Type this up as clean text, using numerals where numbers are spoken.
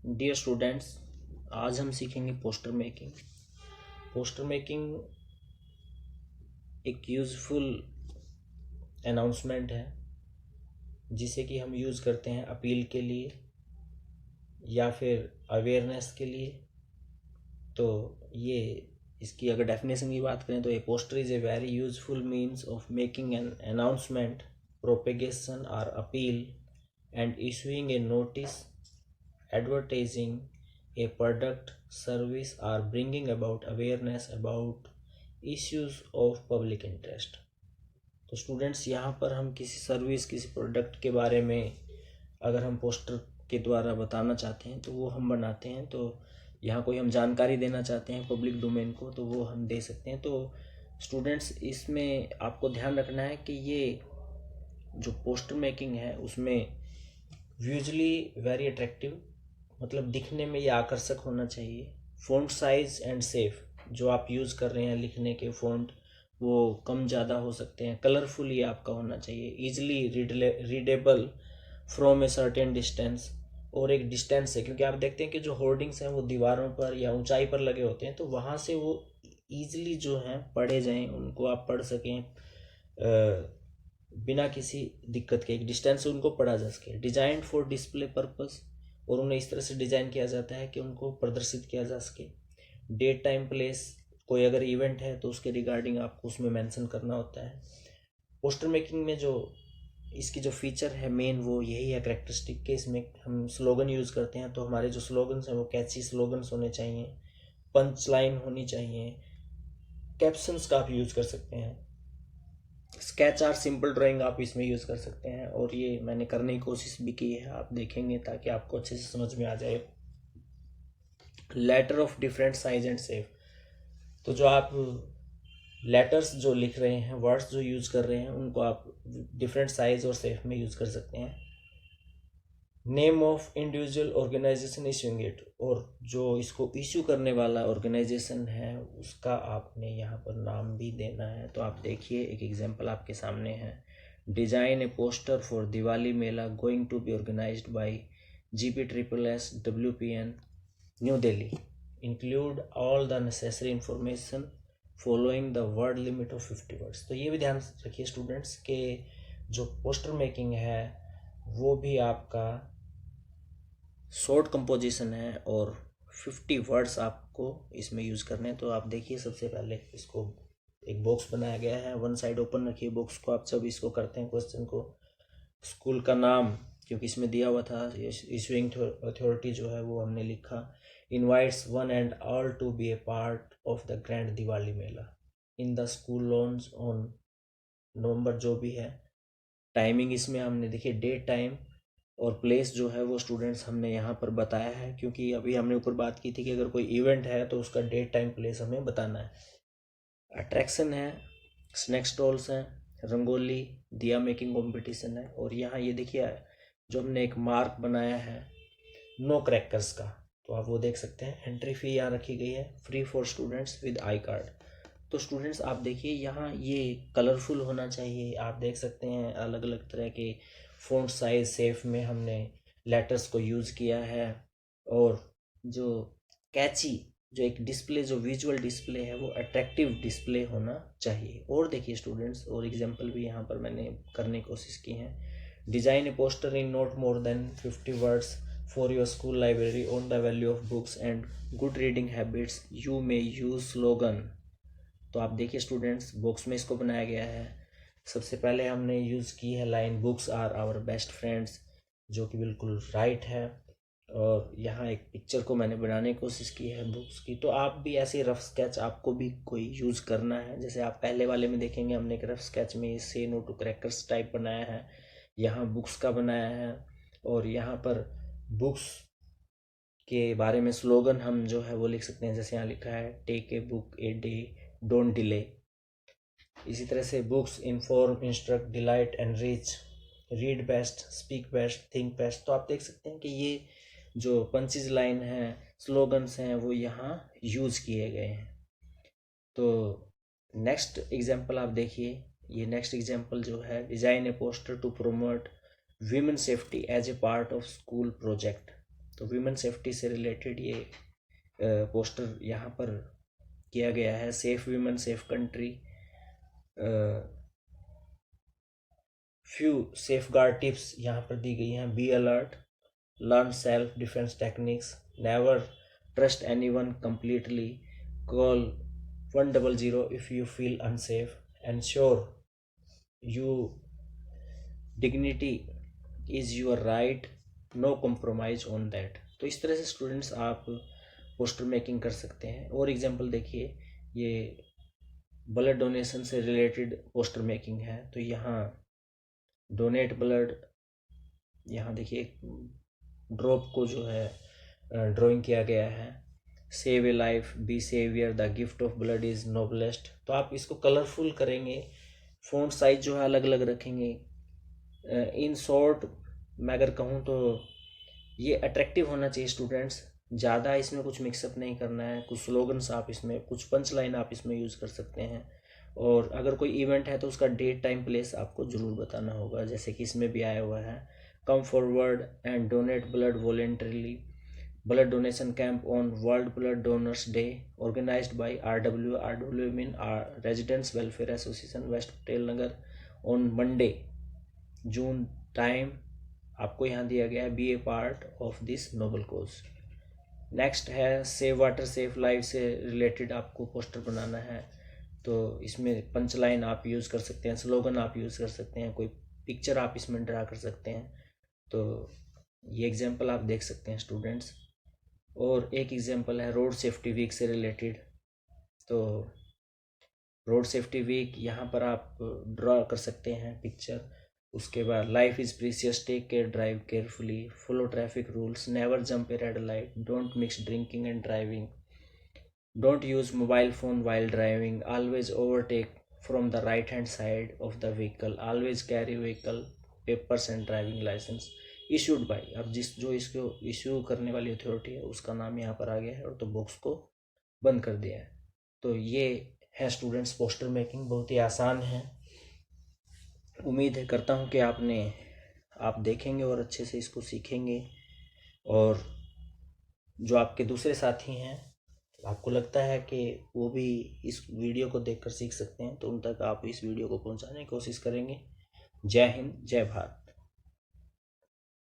Dear students, आज हम सीखेंगे पोस्टर मेकिंग। पोस्टर मेकिंग एक यूज़फुल अनाउंसमेंट है जिसे कि हम यूज़ करते हैं अपील के लिए या फिर अवेयरनेस के लिए। तो ये इसकी अगर डेफिनेशन की बात करें तो a poster is a very useful means of making an announcement, propagation और appeal and issuing a notice, advertising a product, service, or bringing about awareness about issues of public interest। तो students, यहाँ पर हम किसी service, किसी product के बारे में अगर हम पोस्टर के द्वारा बताना चाहते हैं तो वो हम बनाते हैं। तो यहाँ कोई हम जानकारी देना चाहते हैं पब्लिक डोमेन को तो वो हम दे सकते हैं। तो स्टूडेंट्स, इसमें आपको ध्यान रखना है कि ये जो पोस्टर मेकिंग है उसमें विजुअली वेरी अट्रैक्टिव, मतलब दिखने में ये आकर्षक होना चाहिए। फ़ॉन्ट साइज एंड सेफ, जो आप यूज़ कर रहे हैं लिखने के फ़ॉन्ट वो कम ज़्यादा हो सकते हैं। कलरफुल ये आपका होना चाहिए। Easily readable from a certain distance, और एक डिस्टेंस है क्योंकि आप देखते हैं कि जो होर्डिंग्स हैं वो दीवारों पर या ऊंचाई पर लगे होते हैं तो वहाँ से वो ईजिली जो हैं पढ़े जाएं, उनको आप पढ़ सकें बिना किसी दिक्कत के। एक डिस्टेंस से उनको पढ़ा जा सके। डिजाइन फॉर डिस्प्ले पर्पस, और उन्हें इस तरह से डिज़ाइन किया जाता है कि उनको प्रदर्शित किया जा सके। डेट टाइम प्लेस, कोई अगर इवेंट है तो उसके रिगार्डिंग आपको उसमें मेंशन करना होता है। पोस्टर मेकिंग में जो इसकी जो फीचर है मेन वो यही है करेक्टरिस्टिक के इसमें हम स्लोगन यूज़ करते हैं। तो हमारे जो स्लोगन्स हैं वो कैची स्लोगन्स होने चाहिए, पंच लाइन होनी चाहिए। कैप्शंस का आप यूज़ कर सकते हैं। स्केच आर सिंपल ड्राइंग आप इसमें यूज़ कर सकते हैं, और ये मैंने करने की कोशिश भी की है, आप देखेंगे ताकि आपको अच्छे से समझ में आ जाए। Letter of different size and shape, तो जो आप लेटर्स जो लिख रहे हैं, वर्ड्स जो यूज़ कर रहे हैं उनको आप डिफरेंट साइज और शेप में यूज़ कर सकते हैं। Name of individual organisation issuing it, और जो इसको इशू करने वाला ऑर्गेनाइजेशन है उसका आपने यहाँ पर नाम भी देना है। तो आप देखिए एक एग्जांपल आपके सामने है। Design a poster for Diwali mela going to be organised by GPSSWPN New Delhi, include all the necessary information following the word limit of 50 words. तो ये भी ध्यान रखिए स्टूडेंट्स के जो पोस्टर मेकिंग है वो भी आपका शॉर्ट कंपोजिशन है और 50 वर्ड्स आपको इसमें यूज़ करने हैं। तो आप देखिए सबसे पहले इसको एक बॉक्स बनाया गया है, वन साइड ओपन रखिए बॉक्स को। आप जब इसको करते हैं क्वेश्चन को, स्कूल का नाम क्योंकि इसमें दिया हुआ था, इशूइंग अथॉरिटी जो है वो हमने लिखा। Invites one and all to be a part of the grand Diwali mela in the school lawns on November, जो भी है। टाइमिंग इसमें हमने देखिए डेट टाइम और प्लेस जो है वो स्टूडेंट्स हमने यहाँ पर बताया है, क्योंकि अभी हमने ऊपर बात की थी कि अगर कोई इवेंट है तो उसका डेट टाइम प्लेस हमें बताना है। अट्रैक्शन है, स्नैक स्टॉल्स हैं, रंगोली, दिया मेकिंग कंपटीशन है, और यहाँ ये देखिए जो हमने एक मार्क बनाया है नो क्रैकर्स का, तो आप वो देख सकते हैं। एंट्री फी यहाँ रखी गई है, free for students with I card. तो स्टूडेंट्स आप देखिए यहाँ ये कलरफुल होना चाहिए। आप देख सकते हैं अलग अलग तरह के फ़ॉन्ट साइज सेफ में हमने लेटर्स को यूज़ किया है, और जो कैची जो एक डिस्प्ले, जो विजुअल डिस्प्ले है वो अट्रैक्टिव डिस्प्ले होना चाहिए। और देखिए स्टूडेंट्स, और एग्जांपल भी यहाँ पर मैंने करने की कोशिश की है। Design A poster in not more than 50 words for your school library on the value of books and good reading habits, you may use slogan. तो आप देखिए स्टूडेंट्स, बॉक्स में इसको बनाया गया है। सबसे पहले हमने यूज़ की है line books are our best friends, जो कि बिल्कुल राइट है। और यहाँ एक पिक्चर को मैंने बनाने की कोशिश की है बुक्स की। तो आप भी ऐसे रफ स्केच आपको भी कोई यूज़ करना है। जैसे आप पहले वाले में देखेंगे हमने एक रफ स्केच में से नो टू क्रैकर्स टाइप बनाया है, यहाँ बुक्स का बनाया है, और यहाँ पर बुक्स के बारे में स्लोगन हम जो है वो लिख सकते हैं। जैसे यहाँ लिखा है take a book a day, don't delay. इसी तरह से books inform, instruct, delight, enrich, read best, speak best, think best. तो आप देख सकते हैं कि ये जो पंचेज लाइन है, स्लोगन्स हैं, वो यहाँ यूज़ किए गए हैं। तो नेक्स्ट एग्जाम्पल आप देखिए। ये नेक्स्ट एग्जाम्पल जो है, design a poster to promote women safety as a part of school project. तो वीमेन सेफ्टी से रिलेटेड ये पोस्टर यहाँ पर किया गया है। Safe women safe country, few safeguard tips यहाँ पर दी गई हैं। Be alert, learn self defence techniques, never trust anyone completely, call 100 if you feel unsafe, ensure you dignity is your right, no compromise on that। तो इस तरह से students आप पोस्टर मेकिंग कर सकते हैं। और एग्जांपल देखिए, ये ब्लड डोनेशन से रिलेटेड पोस्टर मेकिंग है। तो यहाँ डोनेट ब्लड, यहाँ देखिए ड्रॉप को जो है ड्राइंग किया गया है। Save a life, be saviour, the gift of blood is noblest. तो आप इसको कलरफुल करेंगे, फ़ॉन्ट साइज जो है अलग अलग रखेंगे। इन शॉर्ट मैं अगर कहूँ तो ये अट्रैक्टिव होना चाहिए स्टूडेंट्स, ज़्यादा इसमें कुछ मिक्सअप नहीं करना है। कुछ स्लोगन्स आप इसमें, कुछ पंच लाइन आप इसमें यूज़ कर सकते हैं। और अगर कोई इवेंट है तो उसका डेट टाइम प्लेस आपको ज़रूर बताना होगा, जैसे कि इसमें भी आया हुआ है। Come forward and donate blood voluntarily, blood donation camp on world blood donors day organised by RW mean residents welfare association west Patel Nagar on Monday June. Time आपको यहाँ दिया गया है। Be a part of this noble cause. Next है save water save life से related आपको poster बनाना है। तो इसमें पंच लाइन आप यूज़ कर सकते हैं, स्लोगन आप यूज़ कर सकते हैं, कोई पिक्चर आप इसमें ड्रा कर सकते हैं। तो ये एग्जांपल आप देख सकते हैं स्टूडेंट्स। और एक एग्जांपल है रोड सेफ्टी वीक से रिलेटेड। तो रोड सेफ्टी वीक यहाँ पर आप ड्रा कर सकते हैं पिक्चर। उसके बाद life is precious, take care, drive carefully, follow traffic rules, never jump a red light, don't mix drinking and driving, don't use mobile phone while driving, always overtake from the right hand side of the vehicle, always carry vehicle papers and driving licence issued by. अब जो इसको issue करने वाली authority है उसका नाम यहाँ पर आ गया है, और तो बॉक्स को बंद कर दिया है। तो ये है स्टूडेंट्स पोस्टर मेकिंग, बहुत ही आसान है। उम्मीद है करता हूँ कि आप देखेंगे और अच्छे से इसको सीखेंगे। और जो आपके दूसरे साथी हैं, आपको लगता है कि वो भी इस वीडियो को देखकर सीख सकते हैं, तो उन तक आप इस वीडियो को पहुंचाने की कोशिश करेंगे। जय हिंद, जय भारत।